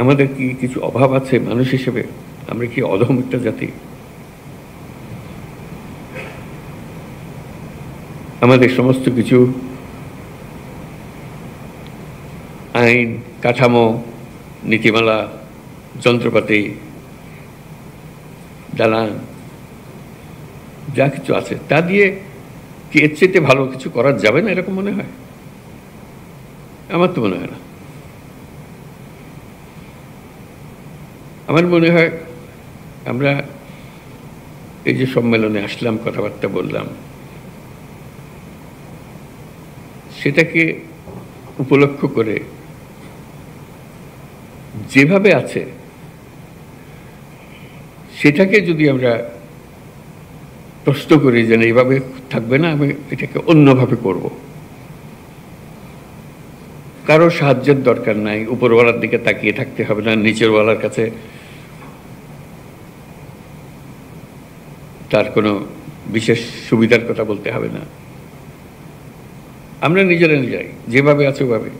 আমাদের কি কিছু অভাব আছে মানুষ হিসেবে? আমরা কি অধম একটা জাতি? আমাদের সমস্ত কিছু আইন, কাঠামো, নীতিমালা, যন্ত্রপাতি, দালান যা কিছু আছে তা দিয়ে কি এর চাইতে ভালো কিছু করা যাবে না এরকম মনে হয়? আমার তো মনে হয় না। আমার মনে হয় আমরা এই যে সম্মেলনে আসলাম, কথাবার্তা বললাম, সেটাকে উপলক্ষ করে যেভাবে আছে সেটাকে যদি আমরা প্রশ্ন করি যে এইভাবে থাকবে না, আমি এটাকে অন্যভাবে করব, কারো সাহায্যের দরকার নাই, উপরওয়ালার দিকে তাকিয়ে থাকতে হবে না, নিচেরওয়ালার কাছে তার কোনো বিশেষ সুবিধার কথা বলতে হবে না, আমরা নিজেরাই যেভাবে আছে ওভাবে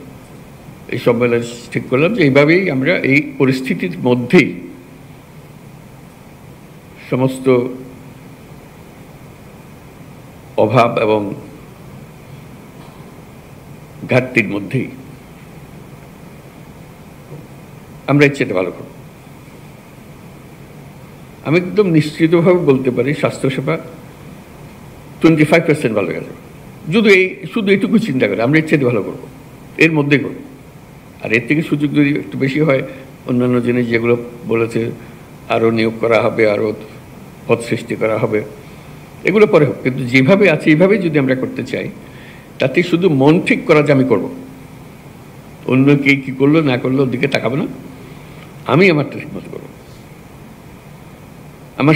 এই সম্মেলন ঠিক করলাম যে এইভাবেই আমরা এই পরিস্থিতির মধ্যেই সমস্ত অভাব এবং ঘাটতির মধ্যেই আমরা এর চেয়ে ভালো করব। আমি একদম নিশ্চিতভাবে বলতে পারি স্বাস্থ্যসেবা 25% ভালো গেছে। শুধু এইটুকু চিন্তা করে আমরা এর চেয়ে ভালো করবো, এর মধ্যেই করবো। আর এর থেকে সুযোগ যদি একটু বেশি হয়, অন্যান্য জিনিস যেগুলো বলেছে আরও নিয়োগ করা হবে, আরও পদ সৃষ্টি করা হবে, এগুলো পরে হোক, কিন্তু যেভাবে আছে এইভাবেই যদি আমরা করতে চাই, তাতে শুধু মন ঠিক করা যে আমি করব, অন্য কে কী করলো না করলো ওর দিকে তাকাবো না, আমি আমারটা ঠিক মতো করবো। আমার